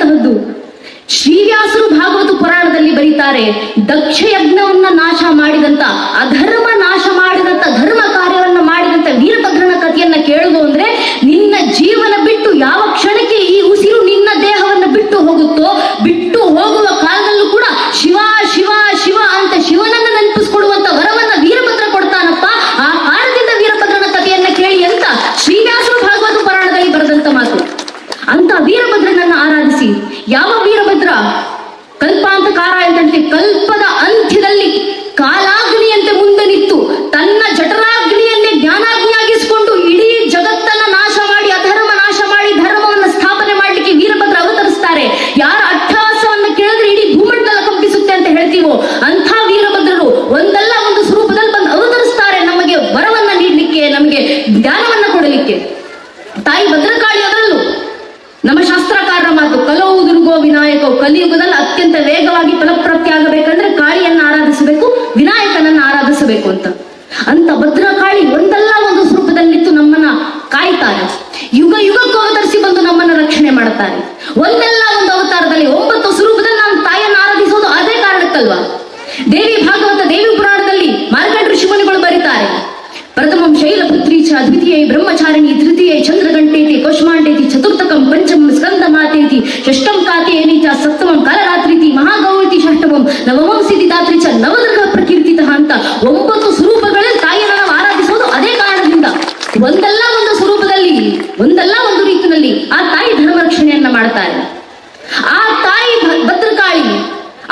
ಅಂತಹದ್ದು. ಶ್ರೀವ್ಯಾಸರು ಭಾಗವತ ಪುರಾಣದಲ್ಲಿ ಬರೀತಾರೆ, ದಕ್ಷ ಯಜ್ಞವನ್ನ ನಾಶ ಮಾಡಿದಂತ, ಅಧರ್ಮ ನಾಶ ಮಾಡಿದಂತ, ಧರ್ಮ ಕಾರ್ಯವನ್ನ ಮಾಡಿದಂತ ವೀರಭದ್ರನ ಕಥೆಯನ್ನ ಕೇಳುವುದು ಅಂದ್ರೆ ನಿನ್ನ ಜೀವನ ಬಿಟ್ಟು ಯಾವ ಕ್ಷಣಕ್ಕೆ ಈ ಉಸಿರು ನಿನ್ನ ದೇಹವನ್ನ ಬಿಟ್ಟು ಹೋಗುತ್ತೋ, ಬಿಟ್ಟು ಹೋಗುವ ಕಾಲದಲ್ಲೂ ಕೂಡ ಶಿವ ಶಿವ ಶಿವ ಅಂತ ಶಿವನನ್ನ ನೆನಪಿಸ್ಕೊಡುವಂತ ವರವನ್ನ ವೀರಭದ್ರ ಕೊಡ್ತಾನಪ್ಪ. ಆ ಕಾರಣದಿಂದ ವೀರಭದ್ರನ ಕಥೆಯನ್ನ ಕೇಳಿ ಅಂತ ಶ್ರೀವ್ಯಾಸರು ಭಾಗವತ ಪುರಾಣದಲ್ಲಿ ಬರೆದಂತ ಮಾತು. ಅಂತ ವೀರಭದ್ರನನ್ನ ಆರಾಧಿಸಿ. ಯಾವ ವೀರಭದ್ರ? ಕಲ್ಪಾಂತಕಾರ ಅಂತಂತೆ ಕಲ್ಪದ ಅಂತ್ಯದಲ್ಲಿ ಕಾಲಾಗ್ನಿಯಂತೆ ಮುಂದೆ ನಿಂತು ತನ್ನ ಜಠರಾಗ್ನಿಯನ್ನೇ ಜ್ಞಾನಾಗ್ನಿಯಾಗಿಸಿಕೊಂಡು ಇಡೀ ಜಗತ್ತನ್ನ ನಾಶ ಮಾಡಿ, ಅಧರ್ಮ ನಾಶ ಮಾಡಿ, ಧರ್ಮವನ್ನ ಸ್ಥಾಪನೆ ಮಾಡ್ಲಿಕ್ಕೆ ವೀರಭದ್ರ ಅವತರಿಸ್ತಾರೆ. ಯಾರ ಅಟ್ಟಹಾಸವನ್ನ ಕೇಳಿದ್ರೆ ಇಡೀ ಭೂಮಂಡಲ ಕಂಪಿಸುತ್ತೆ ಅಂತ ಹೇಳ್ತೀವೋ ಅಂಥ ವೀರಭದ್ರರು ಒಂದಲ್ಲ ಒಂದು ಸ್ವರೂಪದಲ್ಲಿ ಬಂದು ಅವತರಿಸ್ತಾರೆ, ನಮಗೆ ವರವನ್ನ ನೀಡಲಿಕ್ಕೆ, ನಮಗೆ ಜ್ಞಾನವನ್ನ ಕೊಡಲಿಕ್ಕೆ. ತಾಯಿ ಭದ್ರಕಾಳಿ ಅದರಲ್ಲೂ ನಮ್ಮ ಶಾಸ್ತ್ರಕಾರರ ಮಾತು, ಕಲವು ದುರ್ಗೋ ವಿನಾಯಕ. ಕಲಿಯುಗದಲ್ಲಿ ಅತ್ಯಂತ ವೇಗವಾಗಿ ಫಲಪ್ರಾಪ್ತಿ ಆಗಬೇಕಂದ್ರೆ ಕಾಳಿಯನ್ನ ಆರಾಧಿಸಬೇಕು, ವಿನಾಯಕನನ್ನ ಆರಾಧಿಸಬೇಕು ಅಂತ. ಅಂತ ಭದ್ರಕಾಳಿ ಒಂದಲ್ಲ ಒಂದು ಸ್ವರೂಪದಲ್ಲಿತ್ತು ನಮ್ಮನ್ನ ಕಾಯ್ತಾರೆ. ಯುಗ ಯುಗಕ್ಕೂ ಅವತರಿಸಿ ಬಂದು ನಮ್ಮನ್ನ ರಕ್ಷಣೆ ಮಾಡುತ್ತಾರೆ. ಒಂದಲ್ಲ ಒಂದು ಅವತಾರದಲ್ಲಿ 9 ಸ್ವರೂಪದಲ್ಲಿ ನಾವು ತಾಯಿಯನ್ನ ಆರಾಧಿಸೋದು ಅದೇ ಕಾರಣಕ್ಕಲ್ವಾ? ದೇವಿ ಭಾಗವತ, ದೇವಿ ಪುರಾಣದಲ್ಲಿ ಮಾರ್ಕಂಡ ಋಷಿಮುನಿಗಳು ಬರೀತಾರೆ, ಪ್ರಥಮಂ ಶೈಲಪುತ್ರಿ ಚ ದ್ವಿತೀಯೈ ಬ್ರಹ್ಮಚಾರಿಣಿ ತೃತೀಯೈ ಚಂದ್ರಗಂಟೇತಿ ಕೌಷ್ಮಾಂಡೇತಿ ಚತುರ್ಥಕಂ ಪಂಚಮಂ ಸ್ಕಂದ ಮಾತೇತಿ ಷಷ್ಟಂ ಕಾತೇನಿ ಚ ಸಪ್ತಮಂ ಕಾಲರಾತ್ರಿತಿ ಮಹಾಗೌರಿತಿ ಷಷ್ಟಮಂ ನವಮಂ ಸಿದ್ಧಿದಾತ್ರಿ ಚ ನವದುರ್ಗ ಪ್ರಕೀರ್ತಿತಃ ಅಂತ 9 ಸ್ವರೂಪಗಳಲ್ಲಿ ತಾಯಿಯನ್ನು ನಾವು ಆರಾಧಿಸೋದು ಅದೇ ಕಾರಣದಿಂದ. ಒಂದಲ್ಲ ಒಂದು ಸ್ವರೂಪದಲ್ಲಿ, ಒಂದಲ್ಲ ಒಂದು ರೀತಿಯಲ್ಲಿ ಆ ತಾಯಿ ಧರ್ಮ ರಕ್ಷಣೆಯನ್ನ ಮಾಡ್ತಾರೆ. ಆ ತಾಯಿ ಭದ್ರಕಾಳಿ,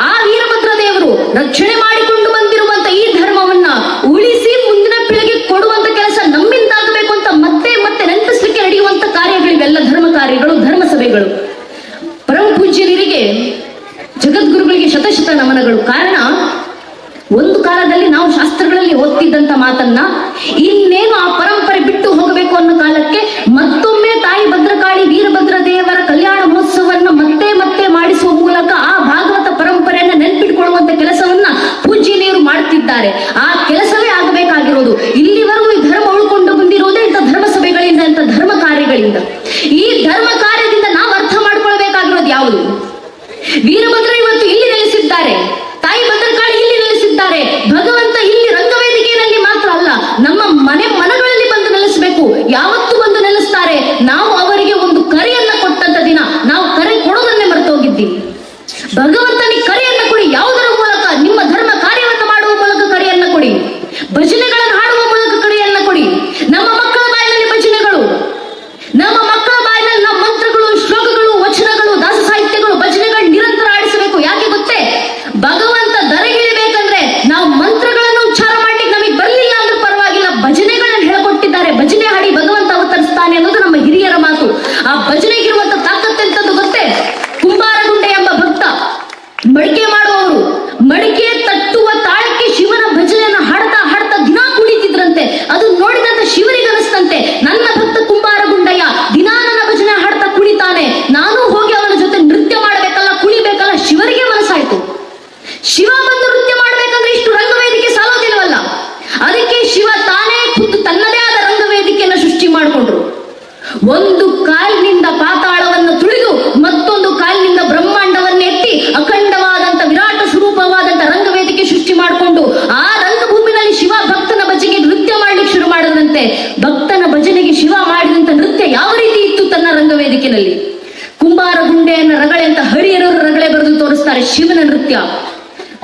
ಆ ವೀರಭದ್ರ ದೇವರು ರಕ್ಷಣೆ ಮಾಡಿಕೊಂಡು ಬಂದಿರುವಂತ ಈ ಧರ್ಮವನ್ನ ಉಳಿಸಿ ಮುಂದಿನ ಪೀಳಿಗೆ ಕೊಡುವಂತ ಕೆಲಸ ನಮ್ಮಿಂದಾಗಬೇಕು ಅಂತ ಮತ್ತೆ ಮತ್ತೆ ನೆನಪಿಸ್ಲಿಕ್ಕೆ ನಡೆಯುವಂತ ಕಾರ್ಯಗಳಿವೆಲ್ಲ ಧರ್ಮ ಕಾರ್ಯಗಳು, ಧರ್ಮ ಸಭೆಗಳು. ಪರಮ ಪೂಜ್ಯರಿಗೆ, ಜಗದ್ಗುರುಗಳಿಗೆ ಶತಶತ ನಮನಗಳು. ಕಾರಣ, ಒಂದು ಕಾಲದಲ್ಲಿ ನಾವು ಶಾಸ್ತ್ರಗಳಲ್ಲಿ ಓದ್ತಿದ್ದಂತ ಮಾತನ್ನ ಇನ್ನೇನು ಆ ಪರಂಪರೆ ಬಿಟ್ಟು ಹೋಗಬೇಕು ಅನ್ನೋ ಕಾಲಕ್ಕೆ ಮತ್ತೊಮ್ಮೆ ತಾಯಿ ಭದ್ರಕಾಳಿ ವೀರಭದ್ರ ದೇವರ ಕಲ್ಯಾಣ ಮಹೋತ್ಸವವನ್ನು ಮತ್ತೆ ಮತ್ತೆ ಮಾಡಿಸುವ ಮೂಲಕ ಆ ಭಾಗವತ ಪರಂಪರೆಯನ್ನ ನೆನ್ಪಿಟ್ಕೊಳ್ಳುವಂತ ಕೆಲಸವನ್ನ ಪೂಜ್ಯನಿಯರು ಮಾಡ್ತಿದ್ದಾರೆ. ಆ ಕೆಲಸವೇ ಆಗಬೇಕಾಗಿರೋದು. ಇಲ್ಲಿವರೆಗೂ ಈ ಧರ್ಮ ಉಳ್ಕೊಂಡು ಬಂದಿರೋದೇ ಇಂಥ ಧರ್ಮ ಸಭೆಗಳಿಂದ, ಇಂಥ ಧರ್ಮ ಕಾರ್ಯಗಳಿಂದ. ಈ ಧರ್ಮ ಕಾರ್ಯದಿಂದ ನಾವು ಅರ್ಥ ಮಾಡ್ಕೊಳ್ಬೇಕಾಗಿರೋದು ಯಾವುದು? ವೀರಭದ್ರ ಇವತ್ತು ಇಲ್ಲಿ ನೆಲೆಸಿದ್ದಾರೆ, ತಾಯಿ ಭದ್ರಕಾಳಿ ಇಲ್ಲಿ ನೆಲೆಸಿದ್ದಾರೆ. ಭಗವಂತ ಇಲ್ಲಿ ರಂಗವೇದಿಕೆಯಲ್ಲಿ ಮಾತ್ರ ಅಲ್ಲ, ನಮ್ಮ ಮನಗಳಲ್ಲಿ ಬಂದು ನೆಲೆಸಬೇಕು. ಯಾವತ್ತು ಬಂದು ನೆಲೆಸ್ತಾರೆ? ನಾವು ಅವರಿಗೆ ಒಂದು ಕರೆಯನ್ನ ಕೊಟ್ಟಂತ ದಿನ. ನಾವು ಕರೆ ಕೊಡೋದನ್ನೇ ಮರೆತೋಗಿದ್ದೀವಿ. ಭಗವಂತನಿಗೆ ಕರೆಯನ್ನ ಕೊಡಿ. ಯಾವುದರ ಮೂಲಕ? ನಿಮ್ಮ ಧರ್ಮ ಕಾರ್ಯವನ್ನ ಮಾಡುವ ಮೂಲಕ ಕರೆಯನ್ನ ಕೊಡಿ. ಭಜನೆಗಳನ್ನು ಹಾಡುವ ಮೂಲಕ ಕರೆಯನ್ನ ಕೊಡಿ. ನಮ್ಮ ಮಕ್ಕಳ ಬಾಯಿನಲ್ಲಿ ಭಜನೆಗಳು, ನಮ್ಮ ಮಕ್ಕಳ ಬಾಯಿನಲ್ಲಿ ನಮ್ಮ ಮಂತ್ರಗಳು, ಶ್ಲೋಕಗಳು, ವಚನಗಳು, ದಾಸ ಸಾಹಿತ್ಯಗಳು, ಭಜನೆಗಳು ನಿರಂತರ ಆಡಿಸಬೇಕು. ಯಾಕೆ ಗೊತ್ತೇ? ಭಗವಂತ ದರೆಗಿಳಿಬೇಕಂದ್ರೆ ನಾವು ಮಂತ್ರಗಳನ್ನು ಉಚ್ಚಾರ ಮಾಡ್ಲಿಕ್ಕೆ ನಮಗೆ ಬರಲಿಲ್ಲ ಅಂದ್ರೆ ಪರವಾಗಿಲ್ಲ, ಭಜನೆಗಳನ್ನ ಹೇಳ್ಕೊಟ್ಟಿದ್ದಾರೆ. ಭಜನೆ ಹಾಡಿ ಭಗವಂತ ಅವತರಿಸ್ತಾನೆ ಅನ್ನೋದು ನಮ್ಮ ಹಿರಿಯರ ಮಾತು. ಆ ಭಜನೆಗಿರುವಂತ ತಾಕತ್ತೆಂತದ್ದು ಗೊತ್ತೇ? ಕುಂಬಾರಗುಂಡೆ ಎಂಬ ಭಕ್ತ ಮಡಿಕೆ ಮಾಡುವವರು ಮಡಿಕೆ ತಟ್ಟುವ ತಾಳಕ್ಕೆ ಶಿವನ ಭಜನೆಯನ್ನ ಹಾಡ್ತಾ ಹಾಡ್ತಾ ದಿನಾ ಕುಣಿತಿದ್ರಂತೆ. ಅದು ನೋಡಿದಂತ ಶಿವರಿಗೆ ಅನಿಸ್ತಂತೆ, ನನ್ನ ಭಕ್ತ ಕುಂಬಾರಗುಂಡಯ್ಯ ದಿನಾ ನನ್ನ ಭಜನೆ ಹಾಡ್ತಾ ಕುಣಿತಾನೆ, ನಾನು ಹೋಗಿ ಅವನ ಜೊತೆ ನೃತ್ಯ ಮಾಡ್ಬೇಕಲ್ಲ, ಕುಣಿಬೇಕಲ್ಲ. ಶಿವರಿಗೆ ಮನಸ್ಸಾಯ್ತು. ಶಿವ ಬಂದು ನೃತ್ಯ ಮಾಡ್ಬೇಕಂದ್ರೆ ಇಷ್ಟು ರಂಗವೇದಿಕೆ ಸಾಲೋದಿಲ್ವಲ್ಲ. ಅದಕ್ಕೆ ಶಿವ ತಾನೇ ಖುದ್ದು ತನ್ನದೇ ಆದ ರಂಗವೇದಿಕೆಯನ್ನು ಸೃಷ್ಟಿ ಮಾಡಿಕೊಂಡ್ರು. ಒಂದು ಕಾಲಿನಿಂದ ಪಾತಾಳವನ್ನು ತುಳಿದು ಮತ್ತೊಂದು ಕಾಲಿನಿಂದ ಬ್ರಹ್ಮಾಂಡವನ್ನು ಎತ್ತಿ ಅಖಂಡವಾದಂತ ವಿರಾಟ ಸ್ವರೂಪವಾದಂತ ರಂಗವೇದಿಕೆ ಸೃಷ್ಟಿ ಮಾಡಿಕೊಂಡು ಆ ರಂಗಭೂಮಿನಲ್ಲಿ ಶಿವ ಭಕ್ತನ ಭಜನೆಗೆ ನೃತ್ಯ ಮಾಡ್ಲಿಕ್ಕೆ ಶುರು ಮಾಡಿದಂತೆ. ಭಕ್ತನ ಭಜನೆಗೆ ಶಿವ ಮಾಡಿದಂತ ನೃತ್ಯ ಯಾವ ರೀತಿ ಇತ್ತು ತನ್ನ ರಂಗವೇದಿಕೆಯಲ್ಲಿ? ಕುಂಬಾರಗುಂಡೆಯನ್ನ ರಗಳೆ ಅಂತ ಹರಿಯರವರು ರಗಳೆ ಬರೆದು ತೋರಿಸ್ತಾರೆ ಶಿವನ ನೃತ್ಯ.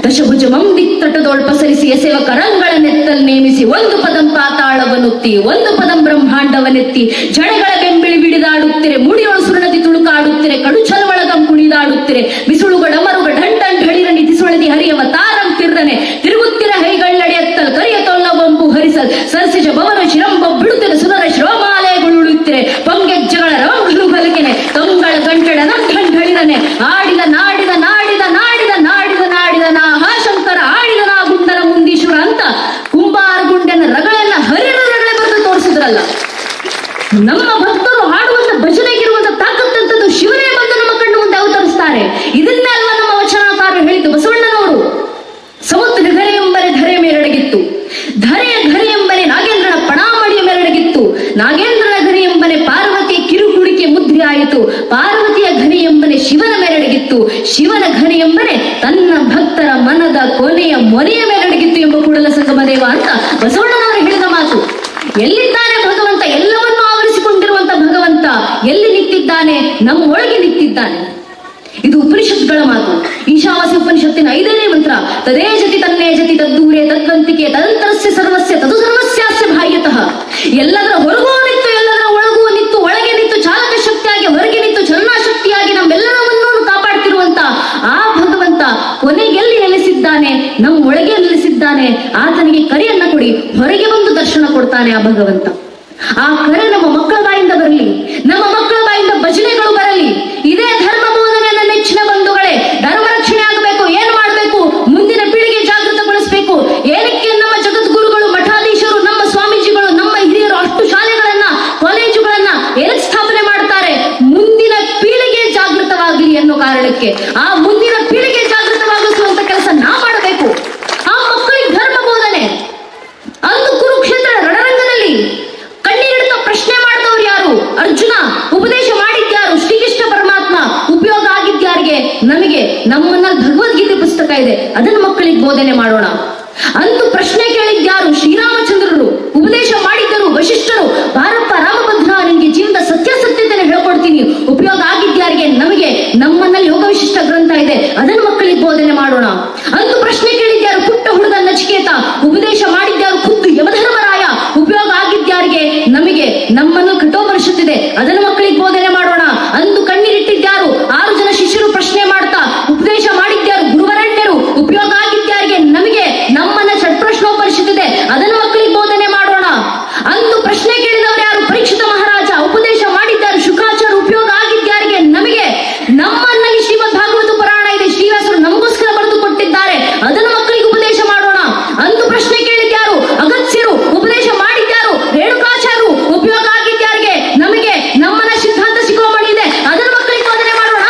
ದಶಭುಜ ಮಂದಿತ್ತಟದೋಳ್ ಪಸರಿಸಿ ಎಸೆವ ಕರಂಗಳನ್ನೆತ್ತಲ್ ನೇಮಿಸಿ ಒಂದು ಪದಂ ಪಾತಾಳವನ್ನುತ್ತಿ ಒಂದು ಪದಂ ಬ್ರಹ್ಮಾಂಡವನ್ನೆತ್ತಿ ಜಡೆಗಳ ಬೆಂಬಿಳಿ ಬಿಡಿದಾಡುತ್ತಿರೆ, ಮುಡಿಯೊಳು ಸುರಣದಿ ತುಳುಕಾಡುತ್ತಿರೆ, ಕಡು ಚಲವಳಗಂ ಕುಣಿದಾಡುತ್ತಿರೆ, ಬಿಸುಳುಗಳ ಮರುಗ ಢಂಡನ್ ಢಳಿರನಿ ತಿಸುಳದಿ ಹರಿಯವ ತಾರಂ ತಿರ್ರನೆ ತಿರುಗುತ್ತಿರ ಹೈಗಳ್ಳಡೆಯತ್ತಲ್ ಕರಿಯ ತೊಲ್ಲವಂಬು ಹರಿಸಲ್ ಸರ್ಸಿಜ ಭವನ ಶಿರಂಬ ಬಿಡುತ್ತಿರ ಸುರರ ಶ್ರೋಮಾಲೆಗಳುಳುತ್ತಿರೆ, ಪೊಂಗೆಜ್ಜಗಳ ರಂಗಲು ಬಲಕೆನೆ ತೊಂಗಳ ಗಂಟೆಡ ಢಳಿರನೆ ಆಡಿದ ನಾಡಿದ ನಾಡಿದ ನಾಡಿದ ನಾಡಿದ ನಾಡಿದ ನಾ ಶಂಕರ ಆಡಿದ ನಾ ಗುಂಡನ ಮುಂದೀಶ್ವರ ಅಂತ ಕುಂಬಾರಗುಂಡನ ರಗಳೆಲ್ಲ ಹರಿಯರು ರಗಳೆ ಬರೆದು ತೋರಿಸಿದ್ರಲ್ಲ. ನಮ್ಮ ಭಕ್ತರು ಹಾಡುವಂತ ಭಜನೆಗಿರುವಂತ ತಾಕತ್ತಂತದ್ದು ಶಿವನೇ ಬಂದು ನಮ್ಮ ಕಣ್ಣು ಮುಂದೆ ಅವತರಿಸ್ತಾರೆ. ಇದನ್ನೇ ಅಲ್ವಾ ನಮ್ಮ ವಚನಕಾರರು ಹೇಳಿದ್ದು. ಬಸವಣ್ಣನವರು ಸಮುದ್ರ ಧರೆ ಎಂಬರೆ ಧರೆ ಮೇರೆಡಗಿತ್ತು, ಧರೆಯ ಘರೆ ಎಂಬನೆ ನಾಗೇಂದ್ರನ ಪಣಾಮಣಿಯ ಮೇರೆಡಗಿತ್ತು, ನಾಗೇಂದ್ರನ ಘನೆ ಎಂಬನೆ ಪಾರ್ವತಿಯ ಕಿರುಕುಡಿಕೆ ಮುದ್ರೆ ಆಯಿತು, ಪಾರ್ವತಿಯ ಘನೆ ಎಂಬನೆ ಶಿವನ ಶಿವನ ಘನಿ ಎಂಬರೆ ತನ್ನ ಭಕ್ತರ ಮನದ ಕೊನೆಯ ಮೊನೆಯ ಮೇಲಡಗಿತ್ತು ಎಂಬ ಕೂಡಲ ಸಂಗಮ ದೇವ ಅಂತ ಬಸವಣ್ಣನವರು ಹೇಳಿದ ಮಾತು. ಎಲ್ಲಿದ್ದಾನೆ ಭಗವಂತ? ಎಲ್ಲವನ್ನೂ ಆವರಿಸಿಕೊಂಡಿರುವಂತ ಭಗವಂತ ಎಲ್ಲಿ ನಿಂತಿದ್ದಾನೆ? ನಮ್ಮೊಳಗೆ ನಿಂತಿದ್ದಾನೆ. ಇದು ಉಪನಿಷತ್ಗಳ ಮಾತು. ಈಶಾವಾಸ್ಯ ಉಪನಿಷತ್ತಿನ 5ನೇ ಮಂತ್ರ, ತದೇ ಜತಿ ತನ್ನೇ ಜತಿ ತದ್ದೂರೇ ತದ್ವಂತಿಕೆ ತದಂತರಸ್ಯ ಸರ್ವಸ್ಯ ತದು ಸರ್ವಸ್ಯಾಸ್ಯ ಬಾಹ್ಯತಃ. ಎಲ್ಲದರ ಹೊರಗೂ ನಿಂತು ಎಲ್ಲದರ ಒಳಗೂ ನಿಂತು ಒಳಗೆ ನಿಂತು ಚಾಲಕ ಶಕ್ತಿಯಾಗಿ ಹೊರಗೆ ನಿಂತು ಚಲನಾಶಕ್ತಿಯಾಗಿ ನಮ್ಮೆಲ್ಲರನ್ನೂ ಕಾಪಾಡ್ತಿರುವಂತ ಆ ಭಗವಂತ ಕೊನೆಗೆಲ್ಲಿ ನೆಲೆಸಿದ್ದಾನೆ? ನಮ್ಮ ಒಳಗೆ ನೆಲೆಸಿದ್ದಾನೆ. ಆತನಿಗೆ ಕರೆಯನ್ನ ಕೊಡಿ, ಹೊರಗೆ ಬಂದು ದರ್ಶನ ಕೊಡ್ತಾನೆ ಆ ಭಗವಂತ. ಆ ಕರೆ ನಮ್ಮ ಮಕ್ಕಳ ಬಾಯಿಂದ ಬರಲಿ, ನಮ್ಮ ಮಕ್ಕಳ ಬಾಯಿಂದ ಭಜನೆಗಳು ಬರಲಿ. ಇದೇ ಧರ್ಮ ಬೋಧನೆ. ನನ್ನ ನೆಚ್ಚಿನ ಬಂಧುಗಳೇ, ಧರ್ಮ ರಕ್ಷಣೆ ಆಗಬೇಕು. ಏನ್ ಮಾಡ್ಬೇಕು? ಮುಂದಿನ ಪೀಳಿಗೆ ಜಾಗೃತಗೊಳಿಸಬೇಕು. ಏನಕ್ಕೆ ನಮ್ಮ ಜಗದ್ಗುರುಗಳು, ಮಠಾಧೀಶರು, ನಮ್ಮ ಸ್ವಾಮೀಜಿಗಳು, ನಮ್ಮ ಹಿರಿಯರು ಅಷ್ಟು ಶಾಲೆಗಳನ್ನ, ಕಾಲೇಜುಗಳನ್ನ ಏನಕ್ಕೆ ಸ್ಥಾಪನೆ ಮಾಡ್ತಾರೆ? ಮುಂದಿನ ಪೀಳಿಗೆ ಜಾಗೃತವಾಗಲಿ ಅನ್ನೋ ಕಾರಣಕ್ಕೆ. ಆ ಮುಂದಿನ ಪೀಳಿಗೆ ಜಾಗೃತವಾಗಿಸುವಂತ ಕೆಲಸ ನಾ ಮಾಡಬೇಕು. ಆ ಮಕ್ಕಳಿಗೆ ಧರ್ಮ ಬೋಧನೆ. ಅಂದು ಕುರುಕ್ಷೇತ್ರ ರಣರಂಗದಲ್ಲಿ ಕಣ್ಣೀರಿಡ್ತಾ ಪ್ರಶ್ನೆ ಮಾಡಿದವರು ಯಾರು? ಅರ್ಜುನ. ಉಪದೇಶ ಮಾಡಿದ್ಯಾರು? ಶ್ರೀಕೃಷ್ಣ ಪರಮಾತ್ಮ. ಉಪಯೋಗ ಆಗಿದ್ಯಾರಿಗೆ? ನಮಗೆ. ನಮ್ಮನ್ನಲ್ಲಿ ಭಗವದ್ಗೀತೆ ಪುಸ್ತಕ ಇದೆ, ಅದನ್ನು ಮಕ್ಕಳಿಗೆ ಬೋಧನೆ ಮಾಡೋಣ. ಅಂದು ಪ್ರಶ್ನೆ ಕೇಳಿದ್ಯಾರು? ಶ್ರೀರಾಮಚಂದ್ರರು. ಉಪದೇಶ ಮಾಡಿದ್ದರು ವಶಿಷ್ಠರು. ಬಾರಪ್ಪ ರಾಮಭದ್ರ, ನಿನ್ಗೆ ಜೀವನದ ಸತ್ಯಾಸತ್ಯತೆಯನ್ನು ಹೇಳ್ಕೊಡ್ತೀನಿ. ಉಪಯೋಗ ಆಗಿದ್ಯಾರಿಗೆ? ನಮಗೆ. ನಮ್ಮನ್ನಲ್ಲಿ ಯೋಗ ವಿಶಿಷ್ಟ ಗ್ರಂಥ ಇದೆ, ಅದನ್ನು ಮಕ್ಕಳಿಗೆ ಬೋಧನೆ ಮಾಡೋಣ. ಅಂದು ಪ್ರಶ್ನೆ ಕೇಳಿದ್ಯಾರು? ಪುಟ್ಟ ಹುಡುಗ ನಚಿಕೇತ. ಉಪದೇಶ ಮಾಡಿದ್ಯಾರು? ಖುದ್ದು ಯಮಧರ್ಮರಾಯ. ಉಪಯೋಗ ಆಗಿದ್ಯಾರಿಗೆ? ನಮಗೆ. ನಮ್ಮನ್ನು ಕಠೋಪನಿಷತ್ತಿದೆ, ಅದನ್ನು ಮಕ್ಕಳಿಗೆ ಬೋಧನೆ ಮಾಡೋಣ. ಅಂದು ಕಣ್ಣೀರಿಟ್ಟಿದ್ಯಾರು? 6 ಜನ ಶಿಷ್ಯರು ಪ್ರಶ್ನೆ ಮಾಡ್ತಾ ಉಪದೇಶ ಮಾಡಿದ್ಯಾರು? ಗುರುವರಣ್ಯರು. ಉಪಯೋಗ ಆಗಿದ್ಯಾರಿಗೆ? ನಮಗೆ. ನಮ್ಮನ್ನ ಷಟ್ಪ್ರಶ್ನೋಪನಿಷತ್ತಿದೆ, ಅದನ್ನು ಮಕ್ಕಳಿಗೆ ಬೋಧನೆ ಮಾಡೋಣ. ಅಂದು ಪ್ರಶ್ನೆ ಕೇಳಿದವರು ಯಾರು? ಪರೀಕ್ಷಿತ ಮಹಾರಾಜ. ಉಪದೇಶ ಮಾಡಿದ್ಯಾರು? ಶುಕಾಚಾರ. ಉಪಯೋಗ ಆಗಿದ್ಯಾರಿಗೆ? ನಮಗೆ. ನಮ್ಮನ್ನಲ್ಲಿ ಶ್ರೀಮದ್ ಭಾಗವತ ಪುರಾಣ ಇದೆ, ಶ್ರೀವ್ಯಾಸರು ನಮಗೋಸ್ಕರ ಬರೆದು ಕೊಟ್ಟಿದ್ದಾರೆ, ಅದನ್ನು ಮಕ್ಕಳಿಗೆ ಉಪದೇಶ ಮಾಡೋಣ. ಅಂದು ಪ್ರಶ್ನೆ ಕೇಳಿದ್ಯಾರು? ಅಗತ್ಯರು. ಉಪದೇಶ ಮಾಡಿದ್ಯಾರು? ರೇಣುಕಾಚಾರ್ಯರು. ಉಪಯೋಗ ಆಗಿದ್ಯಾರಿಗೆ? ನಮಗೆ. ನಮ್ಮನ್ನ ಸಿದ್ಧಾಂತ ಶಿಖಾಮಣಿ ಇದೆ, ಅದನ್ನು ಮಕ್ಕಳಿಗೆ ಬೋಧನೆ ಮಾಡೋಣ.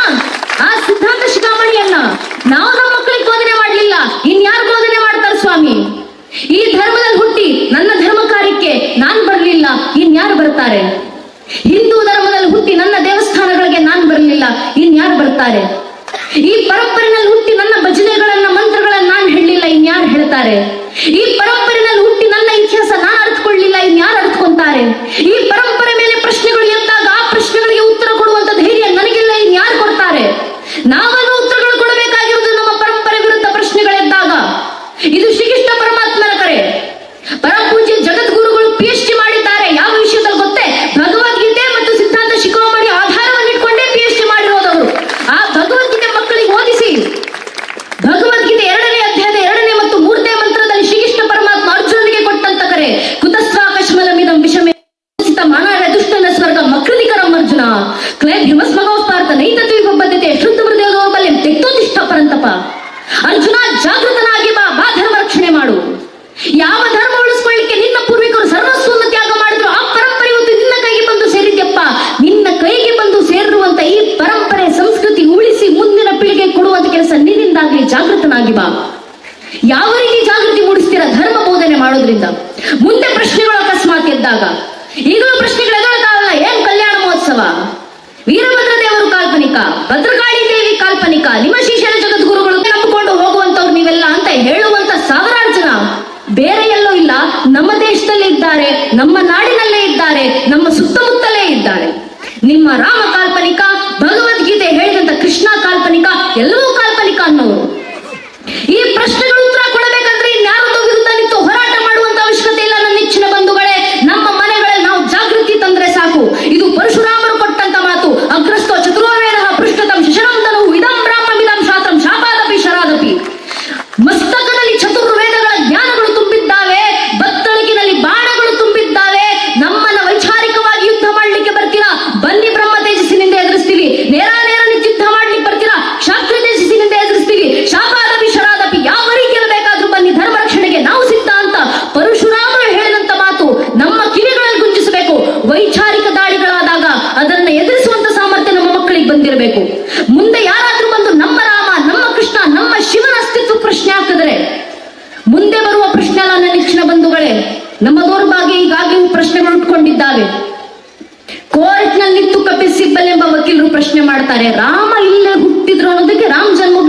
ಆ ಸಿದ್ಧಾಂತ ಶಿಖಾಮಣಿಯನ್ನ ನಾವು ನಮ್ಮ ಮಕ್ಕಳಿಗೆ ಬೋಧನೆ ಮಾಡಲಿಲ್ಲ, ಇನ್ಯಾರು ಬೋಧನೆ ಮಾಡ್ತಾರೆ ಸ್ವಾಮಿ? ಈ ಧರ್ಮದಲ್ಲಿ ಹುಟ್ಟಿ ನನ್ನ ಧರ್ಮ ಕಾರ್ಯಕ್ಕೆ ನಾನ್ ಬರಲಿಲ್ಲ, ಇನ್ಯಾರು ಬರ್ತಾರೆ? ಹಿಂದೂ ಧರ್ಮದಲ್ಲಿ ಹುಟ್ಟಿ ನನ್ನ ದೇವಸ್ಥಾನಗಳಿಗೆ ನಾನ್ ಬರಲಿಲ್ಲ, ಇನ್ಯಾರು ಬರ್ತಾರೆ? ಈ ಪರಂಪರೆಯಲ್ಲಿ ಹುಟ್ಟಿ ನನ್ನ ಭಜನೆಗಳನ್ನ, ಮಂತ್ರಗಳನ್ನ ನಾನು ಹೇಳಲಿಲ್ಲ, ಇನ್ಯಾರು ಹೇಳ್ತಾರೆ? ಈ ಪರಂಪರೆಯಲ್ಲಿ ಹುಟ್ಟಿ ನನ್ನ ಇತಿಹಾಸ ನಾನು ಅರ್ಥಕೊಳ್ಳಿಲ್ಲ, ಇನ್ಯಾರು ಅರ್ಥಕೊಂತಾರೆ? ಈ ಪರಂಪರೆ ಮೇಲೆ ಪ್ರಶ್ನೆಗಳು ಎದ್ದಾಗ ಆ ಪ್ರಶ್ನೆಗಳಿಗೆ ಉತ್ತರ ಕೊಡುವಂತ ಧೈರ್ಯ ನನಗಿಲ್ಲ, ಇನ್ಯಾರು ಕೊಡ್ತಾರೆ? ನಾವನ್ನು ಉತ್ತರಗಳು ಕೊಡಬೇಕಾಗಿರುವುದು ನಮ್ಮ ಪರಂಪರೆ ವಿರುದ್ಧ ಪ್ರಶ್ನೆಗಳೆದ್ದಾಗ. ಇದು ಶ್ರೀಕೃಷ್ಣ ಪರಮಾತ್ಮನ ಕರೆ. ಪರಪೂಜ್ಯ ಜಗದ್ಗುರುಗಳು PhD ಮಾಡಿದ್ದಾರೆ. ಯಾವ ವಿಷಯದಲ್ಲಿ ಗೊತ್ತೇ? ಭಗವದ್ಗೀತೆ ಮತ್ತು ಸಿದ್ಧಾಂತ ಶಿಖಾಮಣಿ ಆಧಾರವನ್ನು ಇಟ್ಕೊಂಡೇ PhD ಮಾಡಿರೋದವರು. ಆ ಭಗವದ್ಗೀತೆ ಮಕ್ಕಳಿಗೆ ಓದಿಸಿ. ಭಗವದ್ಗೀತೆ 2ನೇ ಅಧ್ಯಾಯದ 2ನೇ ಮತ್ತು 3ನೇ ಮಂತ್ರದಲ್ಲಿ ಶ್ರೀಕೃಷ್ಣ ಪರಮಾತ್ಮ ಅರ್ಜುನನಿಗೆ ಕೊಟ್ಟಂತ ಕರೆ, ಕುತಸ್ವಾಕಶ್ಮಲಮಿದಂ ವಿಷಮೇ ಮಾನವ ದುಷ್ಟನ ಸ್ವರ್ಗ ಮಕೃತಿಕರಂ ಅರ್ಜುನ ಕ್ಲೇಬ್ ಹಿಮಸ್ಮಗೋಸ್ಪಾರ್ಥ ನೈತತ್ವಿ ಬದ್ಧತೆ ಶುದ್ಧ ಹೃದಯ ದೌರ್ಬಲ್ಯಂ ತೆಕ್ತೋದಿಷ್ಟ ಪರಂತಪ. ಅರ್ಜುನ, ಜಾಗೃತನಾಗಿ ಬಾ, ಬಾ ಧರ್ಮ ರಕ್ಷಣೆ ಮಾಡು. ಯಾವ ಧರ್ಮ ಉಳಿಸ್ಕೊಳ್ಳಿಕ್ಕೆ ನಿನ್ನ ಪೂರ್ವಿಕರು ಸರ್ವಸ್ವವನ್ನು ತ್ಯಾಗ ಮಾಡಿದ್ರು, ಆ ಪರಂಪರೆ ಇವತ್ತು ನಿನ್ನ ಕೈಗೆ ಬಂದು ಸೇರಿದ್ಯಪ್ಪ. ನಿನ್ನ ಕೈಗೆ ಬಂದು ಸೇರಿರುವಂತ ಈ ಪರಂಪರೆ ಸಂಸ್ಕೃತಿ ಉಳಿಸಿ ಮುಂದಿನ ಪೀಳಿಗೆ ಕೊಡುವಂತ ಕೆಲಸ ನಿನ್ನಿಂದಾಗಲಿ. ಜಾಗೃತನಾಗಿ ಬಾ. ಯಾವ ರೀತಿ ಜಾಗೃತಿ ಮೂಡಿಸ್ತೀರಾ? ಧರ್ಮ ಬೋಧನೆ ಮಾಡೋದ್ರಿಂದ. ಮುಂದೆ ಪ್ರಶ್ನೆಗಳು ಅಕಸ್ಮಾತ್ ಎದ್ದಾಗ, ಈಗಲೂ ಪ್ರಶ್ನೆಗಳು ಎದುರುತ್ತಾವಲ್ಲ, ಏನ್ ಕಲ್ಯಾಣ ಮಹೋತ್ಸವ? ವೀರಭದ್ರ ದೇವರು ಕಾಲ್ಪನಿಕ, ಭದ್ರಕಾಳಿ ದೇವಿ ಕಾಲ್ಪನಿಕ, ನಿಮ್ಮ ಶಿಷ್ಯರ ಜಗದ್ಗುರುಗಳು ನಂಬಿಕೊಂಡು ಹೋಗುವಂತವ್ರು ನೀವೆಲ್ಲ ಅಂತ ಹೇಳುವಂತ ಸಾವಿರಾರು ಜನ ಬೇರೆ ಎಲ್ಲೋ ಇಲ್ಲ, ನಮ್ಮ ದೇಶದಲ್ಲೇ ಇದ್ದಾರೆ, ನಮ್ಮ ನಾಡಿನಲ್ಲೇ ಇದ್ದಾರೆ, ನಮ್ಮ ಸುತ್ತಮುತ್ತಲೇ ಇದ್ದಾರೆ. ನಿಮ್ಮ ರಾಮ ಕಾಲ್ಪನಿಕ, ಭಗವದ್ಗೀತೆ ಹೇಳಿದಂತ ಕೃಷ್ಣ ಕಾಲ್ಪನಿಕ, ಎಲ್ಲವೂ ಕಾಲ್ಪನಿಕ ಅನ್ನೋರು. ಈ ಪ್ರಶ್ನೆಗಳು ಉತ್ತರ ಕೊಡಬೇಕಂದ್ರೆ ಇನ್ಯಾರೊಂದು ವಿರುದ್ಧ ನಿಂತು ಹೋರಾಟ ಮಾಡುವಂತ ಅವಶ್ಯಕತೆ ಇಲ್ಲ. ನನ್ನ ನೆಚ್ಚಿನ ಬಂಧುಗಳೇ, ನಮ್ಮ ಮನೆಗಳಲ್ಲಿ ನಾವು ಜಾಗೃತಿ ತಂದ್ರೆ ಸಾಕು. ಇದು ಪರಶುರಾಮರು ಕೊಟ್ಟಂತ ಮಾತು. ಅಗ್ರಸ್ತೋ ಚತುರ್ವೇದ ಪೃಷ್ಠತಂ ಶಶರಂತನು ಇದಂ ಬ್ರಾಹ್ಮಮಿದಂ ಶಾತಂ ಶಾಪಾದಪಿ ಶರಾದಪಿ. ಮಸ್ತಕದಲ್ಲಿ ಚತುರ್ವೇದಗಳ ಜ್ಞಾನಗಳು ತುಂಬಿದ್ದಾವೆ, ಬತ್ತಳಿಕಿನಲ್ಲಿ ಬಾಣಗಳು ತುಂಬಿದ್ದಾವೆ. ನಮ್ಮನ್ನ ವೈಚಾರಿಕವಾಗಿ ಯುದ್ಧ ಮಾಡ್ಲಿಕ್ಕೆ ಬರ್ತೀರಾ? ಬನ್ನಿ, ಬ್ರಹ್ಮ ತೇಜಸ್ಸಿನಿಂದ ಎದುರಿಸ್ತೀವಿ. ನೇರ ಯುದ್ಧ ಮಾಡ್ಲಿಕ್ಕೆ ಬರ್ತೀರಾ? ಕ್ಷಾತ್ರ ತೇಜಸ್ಸಿನಿಂದ ಎದುರಿಸ್ತೀವಿ. ಶಾಪಾದಪಿ ಶರಾದಪಿ, ಯಾವ ರೀತಿಯಲ್ಲಿ ಬೇಕಾದ್ರೂ ಬನ್ನಿ, ಧರ್ಮ ರಕ್ಷಣೆಗೆ ನಾವು ಸಿದ್ಧ ಅಂತ ಪರಶುರಾಮರು ಹೇಳಿದಂತ ಮಾತು ನಮ್ಮ ಕಿವಿಗಳಲ್ಲಿ ಗುಂಜಿಸಬೇಕು. ವೈಚಾರಿಕ ದಾಳಿಗಳಾದಾಗ ಅದನ್ನ ಎದುರಿಸುವಂತ ಸಾಮರ್ಥ್ಯ ನಮ್ಮ ಮಕ್ಕಳಿಗೆ ಬಂದಿರಬೇಕು. ಮುಂದೆ ಯಾರಾದ್ರೂ ಬಂದು ನಮ್ಮ ರಾಮ, ನಮ್ಮ ಕೃಷ್ಣ, ನಮ್ಮ ಶಿವನ ಅಸ್ತಿತ್ವ ಪ್ರಶ್ನೆ ಹಾಕಿದರೆ ಮುಂದೆ ಬರುವ ಪ್ರಶ್ನೆ ಅಲ್ಲ. ನನ್ನ ನೆಚ್ಚಿನ ಬಂಧುಗಳೇ, ನಮ್ಮ ದೌರ್ಭಾಗ್ಯ ಈಗಾಗಲೇ ಪ್ರಶ್ನೆಗಳು ಉಟ್ಕೊಂಡಿದ್ದಾವೆ. ಕೋರ್ಟ್ ನಲ್ಲಿ ಕಪಿಲ್ ಸಿಬ್ಬಲ್ ಎಂಬ ವಕೀಲರು ಪ್ರಶ್ನೆ ಮಾಡ್ತಾರೆ, ರಾಮ ಇಲ್ಲೇ ಹುಟ್ಟಿದ್ರು ಅನ್ನೋದಕ್ಕೆ ರಾಮ್ ಜನ್ಮ